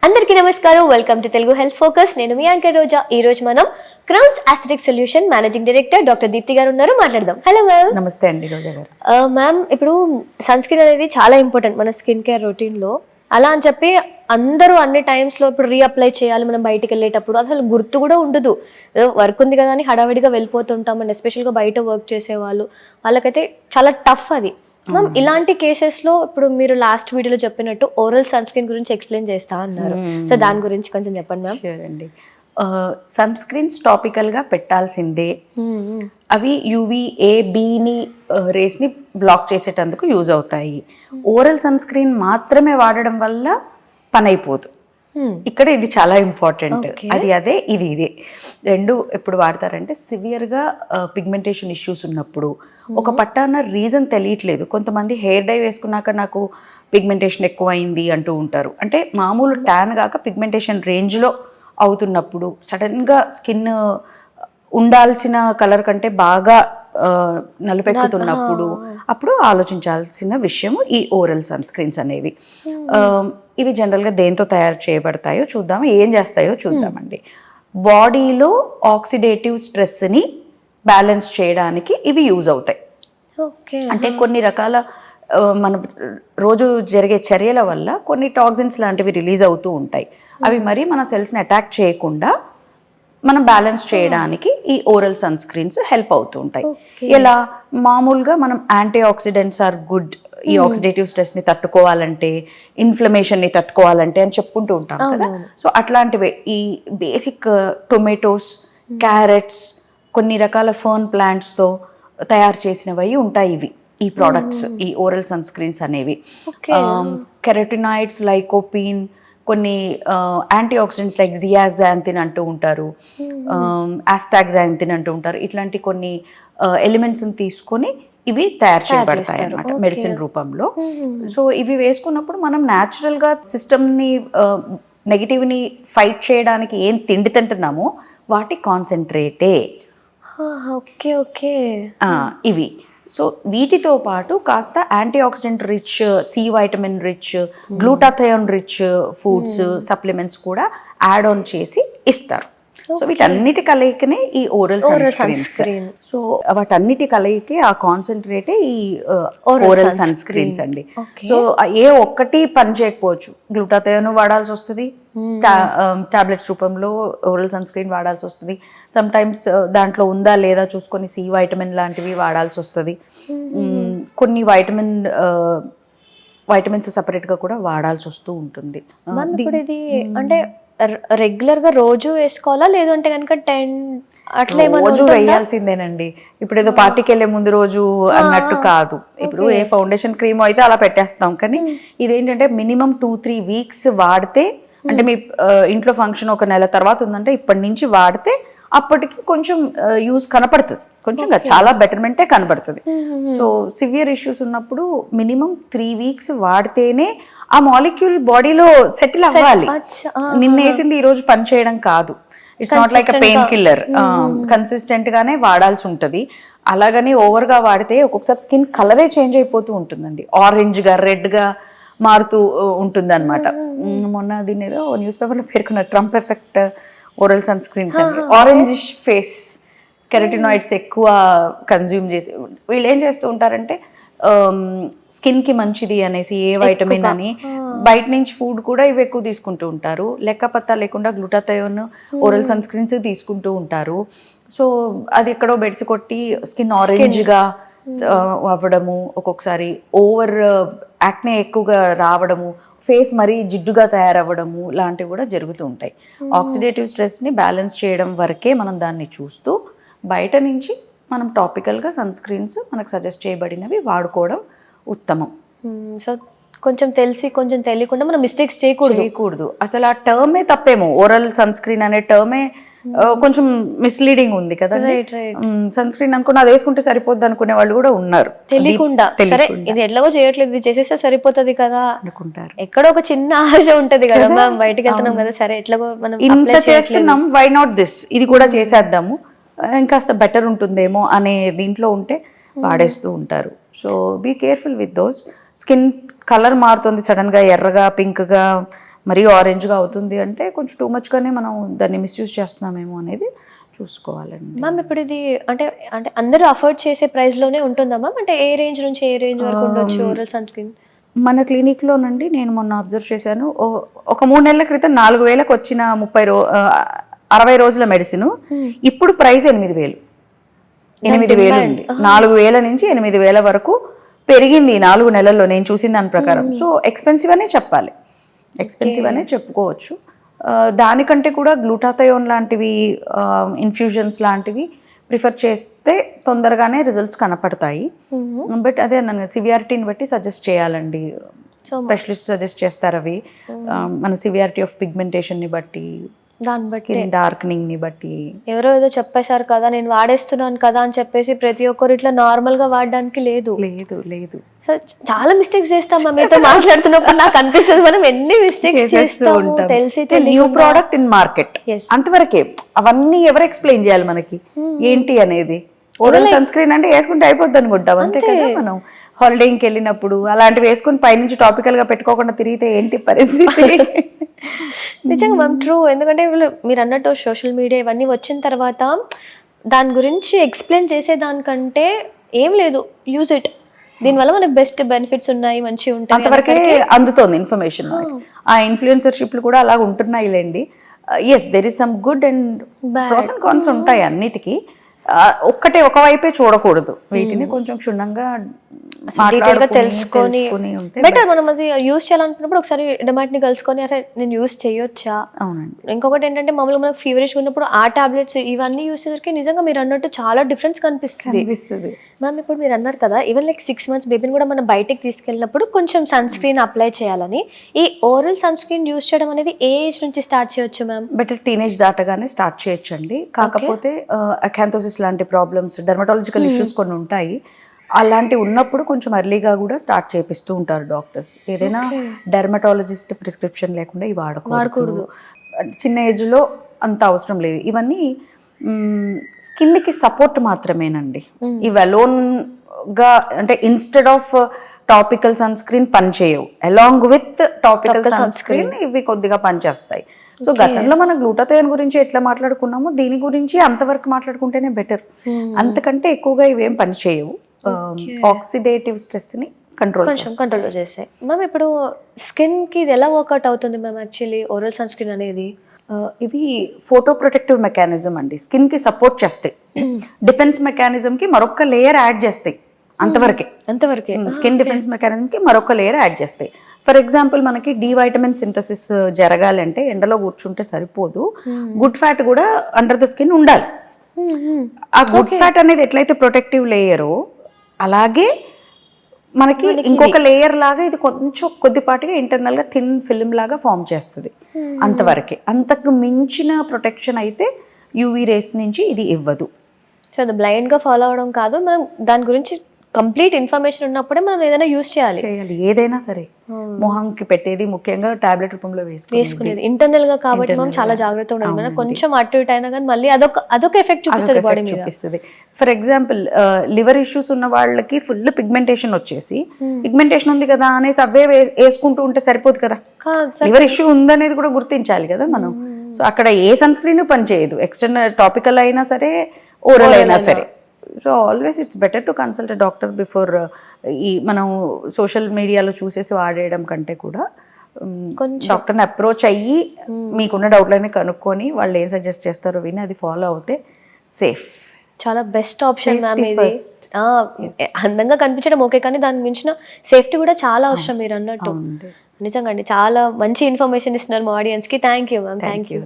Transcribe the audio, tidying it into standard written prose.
అందరికీ నమస్కారం. Welcome to Telugu health focus. నేను మీ యాంకర్ రోజా. ఈ రోజు మనం crowns aesthetic solution managing director doctor Deepthi గారు ఉన్నారు. మాట్లాడదాం. Hello ma'am. నమస్తే అండి రోజా గారు. మ్యామ్, ఇప్పుడు సన్ స్క్రీన్ అనేది చాలా ఇంపార్టెంట్ మన స్కిన్ కేర్ రొటీన్ లో. అలా అని చెప్పి అందరూ అన్ని టైమ్స్ లో ఇప్పుడు రీఅప్లై చేయాలి మనం బయటికి వెళ్ళేటప్పుడు, అసలు గుర్తు కూడా ఉండదు. వర్క్ ఉంది కదా అని హడావిడిగా వెళ్ళిపోతుంటాం. అండ్ ఎస్పెషల్గా బయట వర్క్ చేసే వాళ్ళకైతే చాలా టఫ్ అది. మ్యామ్, ఇలాంటి కేసెస్ లో ఇప్పుడు మీరు లాస్ట్ వీడియోలో చెప్పినట్టు ఓరల్ సన్ స్క్రీన్ గురించి ఎక్స్ప్లెయిన్ చేస్తా అన్నారు. సో దాని గురించి కొంచెం చెప్పండి మ్యామ్. షూర్ అండి. సన్ స్క్రీన్స్ టాపికల్గా పెట్టాల్సిందే. అవి UVA-Bని రేస్ని బ్లాక్ చేసేటందుకు యూజ్ అవుతాయి. ఓరల్ సన్ స్క్రీన్ మాత్రమే వాడడం వల్ల పని అయిపోదు. ఇక్కడ ఇది చాలా ఇంపార్టెంట్. అదే ఇదే రెండు ఎప్పుడు వాడతారంటే సివియర్గా పిగ్మెంటేషన్ ఇష్యూస్ ఉన్నప్పుడు, ఒక పట్టాన రీజన్ తెలియట్లేదు. కొంతమంది హెయిర్ డై వేసుకున్నాక నాకు పిగ్మెంటేషన్ ఎక్కువ అయింది అంటూ ఉంటారు. అంటే మామూలు ట్యాన్ కాక పిగ్మెంటేషన్ రేంజ్లో అవుతున్నప్పుడు, సడన్గా స్కిన్ ఉండాల్సిన కలర్ కంటే బాగా నలుపెక్కుతున్నప్పుడు అప్పుడు ఆలోచించాల్సిన విషయం ఈ ఓరల్ సన్ స్క్రీన్స్ అనేవి. ఇవి జనరల్గా దేంతో తయారు చేయబడతాయో చూద్దాం, ఏం చేస్తాయో చూద్దామండి. బాడీలో ఆక్సిడేటివ్ స్ట్రెస్ని బ్యాలెన్స్ చేయడానికి ఇవి యూజ్ అవుతాయి. అంటే కొన్ని రకాల మన రోజు జరిగే చర్యల వల్ల కొన్ని టాక్సిన్స్ లాంటివి రిలీజ్ అవుతూ ఉంటాయి. అవి మరి మన సెల్స్ని అటాక్ చేయకుండా మనం బ్యాలెన్స్ చేయడానికి ఈ ఓరల్ సన్ స్క్రీన్స్ హెల్ప్ అవుతూ ఉంటాయి. ఇలా మామూలుగా మనం యాంటీ ఆక్సిడెంట్స్ ఆర్ గుడ్, ఈ ఆక్సిడేటివ్ స్ట్రెస్ని తట్టుకోవాలంటే, ఇన్ఫ్లమేషన్ని తట్టుకోవాలంటే అని చెప్పుకుంటూ ఉంటాం కదా. సో అట్లాంటివే ఈ బేసిక్ టొమాటోస్, క్యారెట్స్, కొన్ని రకాల ఫర్న్ ప్లాంట్స్తో తయారు చేసినవి ఉంటాయి ఇవి, ఈ ప్రోడక్ట్స్, ఈ ఓరల్ సన్ స్క్రీన్స్ అనేవి. కెరటినాయిడ్స్, లైకోపీన్, కొన్ని యాంటీ ఆక్సిడెంట్స్ లైక్ జియాజాంతిన్ అంటూ ఉంటారు, ఆస్టాగ్జాంతిన్ అంటూ ఉంటారు. ఇట్లాంటి కొన్ని ఎలిమెంట్స్ని తీసుకొని ఇవి తయారు చేయబడతాయి అన్నమాట మెడిసిన్ రూపంలో. సో ఇవి వేసుకున్నప్పుడు మనం న్యాచురల్గా సిస్టమ్ని, నెగిటివ్ని ఫైట్ చేయడానికి ఏం తిండి తింటున్నామో వాటి కాన్సన్ట్రేటే ఇవి. సో వీటితో పాటు కాస్త antioxidant rich, C vitamin rich, glutathione rich foods, supplements కూడా యాడ్ ఆన్ చేసి ఇస్తారు. సో వీటన్నిటి కలయికనే ఈ ఓరల్ సన్ స్క్రీన్. సో వాటన్నిటి కలయికి ఆ కాన్సన్ట్రేటే ఈ ఓరల్ సన్ స్క్రీన్స్ అండి. సో ఏ ఒక్కటి పని చేయకపోవచ్చు. గ్లూటాథయోన్ వాడాల్సి వస్తుంది, టాబ్లెట్స్ రూపంలో ఓరల్ సన్ స్క్రీన్ వాడాల్సి వస్తుంది. సమ్ టైమ్స్ దాంట్లో ఉందా లేదా చూసుకొని సి వైటమిన్ లాంటివి వాడాల్సి వస్తుంది. కొన్ని వైటమిన్స్ సపరేట్గా కూడా వాడాల్సి వస్తూ ఉంటుంది. ఇది అంటే రెగ్యులర్ గా రోజు వేసుకోవాలా, లేదంటే కనుక 10 అట్లా రోజు వేయాల్సిందేనండి. ఇప్పుడు ఏదో పార్టీకి వెళ్ళే ముందు రోజు అన్నట్టు కాదు. ఇప్పుడు ఏ ఫౌండేషన్ క్రీమ్ అయితే అలా పెట్టేస్తాం, కానీ ఇదేంటంటే మినిమం 2-3 వీక్స్ వాడితే, అంటే మీ ఇంట్లో ఫంక్షన్ ఒక నెల తర్వాత ఉందంటే ఇప్పటి నుంచి వాడితే అప్పటికి కొంచెం యూజ్ కనపడుతుంది, కొంచెం చాలా బెటర్మెంటే కనబడుతుంది. సో సివియర్ ఇష్యూస్ ఉన్నప్పుడు మినిమం 3 వీక్స్ వాడితేనే ఆ మాలిక్యూల్ బాడీలో సెటిల్ అవ్వాలి. నిన్న వేసింది ఈ రోజు పని చేయడం కాదు. It's not like pain killer. Consistent గానే వాడాల్సి ఉంటుంది. అలాగని ఓవర్ గా వాడితే ఒక్కొక్కసారి స్కిన్ కలరే చేంజ్ అయిపోతూ ఉంటుందండి. ఆరెంజ్ గా, రెడ్ గా మారుతూ ఉంటుంది అనమాట. మొన్న దీని ఏదో న్యూస్ పేపర్లో పేర్కొన్నారు, Trump effect oral sunscreens అండి. ఆరెంజిష్ ఫేస్, కెరటినాయిడ్స్ ఎక్కువ కన్జ్యూమ్ చేసి వీళ్ళు ఏం చేస్తూ ఉంటారంటే స్కిన్కి మంచిది అనేసి ఏ వైటమిన్ అని బయట నుంచి ఫుడ్ కూడా ఇవి ఎక్కువ తీసుకుంటూ ఉంటారు. లెక్కపత్తా లేకుండా గ్లూటాథయోన్ ఓరల్ సన్ స్క్రీన్స్ తీసుకుంటూ ఉంటారు. సో అది ఎక్కడో బెడ్స్ కొట్టి స్కిన్ ఆరెంజ్గా అవ్వడము, ఒక్కొక్కసారి ఓవర్ యాక్నే ఎక్కువగా రావడము, ఫేస్ మరీ జిడ్డుగా తయారవ్వడము లాంటివి కూడా జరుగుతూ ఉంటాయి. ఆక్సిడేటివ్ స్ట్రెస్ని బ్యాలెన్స్ చేయడం వరకే మనం దాన్ని చూస్తూ, బయట నుంచి మనం టాపికల్గా సన్ స్క్రీన్స్ మనకు సజెస్ట్ చేయబడినవి వాడుకోవడం ఉత్తమం. సో కొంచెం తెలిసి కొంచెం తెలియకుండా మనం మిస్టేక్స్ చేయకూడదు. అసలు ఆ టర్మే తప్పేమో. ఓరల్ సన్ స్క్రీన్ అనే టర్మే కొంచెం మిస్లీడింగ్ ఉంది కదా. సన్ స్క్రీన్ అనుకుని అది వేసుకుంటే సరిపోద్ది అనుకునే వాళ్ళు కూడా ఉన్నారు. తెలియకుండా ఇది ఎట్లాగో చేయట్లేదు, ఇది చేసేస్తే సరిపోతుంది కదా అనుకుంటారు. ఎక్కడో ఒక చిన్న ఆశ ఉంటది కదా, మనం బయటకు వెళ్తున్నాం కదా, సరే ఎట్లాగో మనం ఇంత చేస్తున్నాం, వై నాట్ దిస్, ఇది కూడా చేసేద్దాము, ఇంకాస్త బెటర్ ఉంటుందేమో అనే దీంట్లో ఉంటే వాడేస్తూ ఉంటారు. So be careful with those. Skin colour మారుతుంది సడన్గా, ఎర్రగా, పింక్గా మరీ ఆరెంజ్గా అవుతుంది అంటే కొంచెం టూ మచ్గానే మనం దాన్ని మిస్యూజ్ చేస్తున్నామేమో అనేది చూసుకోవాలండి. మ్యామ్ ఇప్పుడు ఇది అంటే అంటే అందరూ అఫోర్డ్ చేసే ప్రైస్ లోనే ఉంటుందా మ్యామ్? అంటే ఏ రేంజ్ నుంచి ఏ రేంజ్ వరకు ఉండొచ్చు ఓరల్ సన్ స్క్రీన్? మన క్లినిక్లో నుండి నేను మొన్న అబ్జర్వ్ చేశాను, ఒక 3 నెలల క్రితం 4,000కి వచ్చిన 60 రోజుల మెడిసిన్ ఇప్పుడు ప్రైస్ 8,000. 8,000 ఉంది. 4,000 నుంచి 8,000 వరకు పెరిగింది 4 నెలల్లో నేను చూసిన దాని ప్రకారం. సో ఎక్స్పెన్సివ్ అనే చెప్పాలి, ఎక్స్పెన్సివ్ అనే చెప్పుకోవచ్చు. దానికంటే కూడా గ్లూటాథయోన్ లాంటివి, ఇన్ఫ్యూజన్స్ లాంటివి ప్రిఫర్ చేస్తే తొందరగానే రిజల్ట్స్ కనపడతాయి. బట్ అదే అన్నాను, సివియారిటీని బట్టి సజెస్ట్ చేయాలండి. స్పెషలిస్ట్ సజెస్ట్ చేస్తారు అవి మన సివియారిటీ ఆఫ్ పిగ్మెంటేషన్ని బట్టి, దాన్ని బట్టి, డార్క్నింగ్ ని బట్టి. ఎవరో ఏదో చెప్పేశారు కదా నేను వాడేస్తున్నాను కదా అని చెప్పేసి ప్రతి ఒక్కరు ఇట్లా నార్మల్ గా వాడడానికి లేదు. లేదు సో చాలా మిస్టేక్స్ చేస్తాం మ్యామ్. మీతో మాట్లాడుతున్నప్పుడు నాకు అనిపిస్తుంది మనం ఎన్ని మిస్టేక్స్ చేస్తాము తెలిసి న్యూ ప్రోడక్ట్ ఇన్ మార్కెట్ అంతవరకే. అవన్నీ ఎవరు ఎక్స్ప్లెయిన్ చేయాలి మనకి ఏంటి అనేది? ఓరల్ సన్ స్క్రీన్ అంటే వేసుకుంటే అయిపోద్ది అనుకుంటాం అంతే కదా. మనం హాలిడేకి వెళ్ళినప్పుడు అలాంటివి వేసుకుని పైనుంచి టాపికల్ గా పెట్టుకోకుండా తిరిగితే ఏంటి పరిస్థితి? నిజంగా మ్యామ్ ట్రూ. ఎందుకంటే మీరు అన్నట్టు సోషల్ మీడియా ఇవన్నీ వచ్చిన తర్వాత దాని గురించి ఎక్స్ప్లెయిన్ చేసే దానికంటే ఏం లేదు, యూజ్ ఇట్. దీనివల్ల మనకు బెస్ట్ బెనిఫిట్స్ ఉన్నాయి, మంచిగా ఉంటాయి, అంతవరకే అందుతోంది ఇన్ఫర్మేషన్. ఆ ఇన్ఫ్లుయెన్సర్షిప్లు కూడా అలా ఉంటున్నాయి లేండి. Yes, there is some good and pros and cons ఉంటాయి అన్నిటికీ. ఒక వైపే చూడకూడదు, వీటిని కొంచెం క్షుణ్ణంగా తెలుసుకొని బెటర్. మనం అది యూజ్ చేయాలనుకున్నప్పుడు ఒకసారి డిమార్ట్ ని కలుసుకొని అరే నేను యూజ్ చేయొచ్చా. అవునండి. ఇంకొకటి ఏంటంటే మామూలుగా మనకు ఫీవరిష్ ఉన్నప్పుడు ఆ టాబ్లెట్స్ ఇవన్నీ యూజ్ చేసరికి నిజంగా మీరు అన్నట్టు చాలా డిఫరెన్స్ కనిపిస్తుంది మ్యామ్. ఇప్పుడు మీరు అన్నారు కదా ఈవెన్ లైక్ 6 months బేబీని కూడా మనం బయటకి తీసుకెళ్ళినప్పుడు కొంచెం సన్ స్క్రీన్ అప్లై చేయాలని. ఈ ఓరల్ సన్ స్క్రీన్ యూజ్ చేయడం అనేది ఏ ఏజ్ నుంచి స్టార్ట్ చేయొచ్చు మ్యామ్? బెటర్ టీనేజ్ దాటగానే స్టార్ట్ చేయొచ్చండి. కాకపోతే అకాంథోసిస్ లాంటి ప్రాబ్లమ్స్, డెర్మటాలజికల్ ఇష్యూస్ కొన్ని ఉంటాయి. అలాంటివి ఉన్నప్పుడు కొంచెం ఎర్లీగా కూడా స్టార్ట్ చేపిస్తూ ఉంటారు డాక్టర్స్. ఏదైనా డెర్మటాలజిస్ట్ ప్రిస్క్రిప్షన్ లేకుండా ఇవి వాడకూడదు. చిన్న ఏజ్లో అంత అవసరం లేదు. ఇవన్నీ స్కిన్కి సపోర్ట్ మాత్రమేనండి. ఇవి అలోన్గా అంటే instead of topical sunscreen పనిచేయవు. Along with topical sunscreen ఇవి కొద్దిగా పనిచేస్తాయి. సో గతంలో మనం గ్లూటాథయోన్ గురించి ఎట్లా మాట్లాడుకున్నామో దీని గురించి అంతవరకు మాట్లాడుకుంటేనే బెటర్. అంతకంటే ఎక్కువగా ఇవేం పనిచేయవు. ఆక్సిడేటివ్ స్ట్రెస్ ని కంట్రోల్ చేస్తాయి మ్యామ్. ఇప్పుడు స్కిన్ కి ఇది ఎలా వర్కౌట్ అవుతుంది ma'am actually oral sunscreen అనేది? ఇవి ఫోటో ప్రొటెక్టివ్ మెకానిజం అండి. స్కిన్ కి సపోర్ట్ చేస్తాయి, డిఫెన్స్ మెకానిజం కి మరొక లేయర్ యాడ్ చేస్తాయి. అంతవరకే స్కిన్ డిఫెన్స్ మెకానిజం కి మరొక లేయర్ యాడ్ చేస్తాయి. ఫర్ ఎగ్జాంపుల్ మనకి డి వైటమిన్ సింథసిస్ జరగాలంటే ఎండలో కూర్చుంటే సరిపోదు, గుడ్ ఫ్యాట్ కూడా అండర్ ద స్కిన్ ఉండాలి. ఆ గుడ్ ఫ్యాట్ అనేది ఎట్లయితే ప్రొటెక్టివ్ లేయరో అలాగే మనకి ఇంకొక లేయర్ లాగా ఇది కొంచెం కొద్దిపాటిగా ఇంటర్నల్ గా థిన్ ఫిల్మ్ లాగా ఫామ్ చేస్తుంది. అంతవరకే. అంతకు మించిన ప్రొటెక్షన్ అయితే యూవీ రేస్ నుంచి ఇది ఇవ్వదు. సో అది బ్లైండ్ గా ఫాలో అవడం కాదు, మనం దాని గురించి కంప్లీట్ ఇన్ఫర్మేషన్ ఉన్నప్పుడే మనం ఏదైనా యూజ్ చేయాలి. ఏదైనా సరే మొహంకి పెట్టేది ముఖ్యంగా టాబ్లెట్ రూపంలో వేసుకునేది ఇంటర్నల్ గా కాబట్టి మనం చాలా జాగ్రత్తగా ఉండాలి. మనం కొంచెం అటు ఇటు అయినా కానీ మళ్ళీ అదొక ఎఫెక్ట్ చూపిస్తుంది బాడీ మీద. చూపిస్తుంది. ఫర్ ఎగ్జాంపుల్ లివర్ ఇష్యూస్ ఉన్న వాళ్ళకి ఫుల్ పిగ్మెంటేషన్ వచ్చేసి పిగ్మెంటేషన్ ఉంది కదా అనేసి అవే వేసుకుంటూ ఉంటే సరిపోదు కదా. లివర్ ఇష్యూ ఉందనేది కూడా గుర్తించాలి కదా మనం. సో అక్కడ ఏ సన్ స్క్రీన్ పనిచేయదు, ఎక్స్టర్నల్ టాపికల్ అయినా సరే ఓరల్ అయినా సరే. So always it's better to consult doctor before ఈ మనం సోషల్ మీడియాలో చూసేసి వాడేయడం కంటే కూడా డాక్టర్ని అప్రోచ్ అయ్యి మీకున్న డౌట్లన్నీ కనుక్కొని వాళ్ళు ఏం సజెస్ట్ చేస్తారో విని అది ఫాలో అవుతే సేఫ్. చాలా బెస్ట్ ఆప్షన్ మ్యామ్ ఇది. అందంగా కనిపించడం ఓకే కానీ దానికి మించిన సేఫ్టీ కూడా చాలా అవసరం మీరు అన్నట్టు. నిజంగా అండి చాలా మంచి ఇన్ఫర్మేషన్ ఇస్తున్నారు మా ఆడియన్స్కి. Thank you ma'am. Thank you.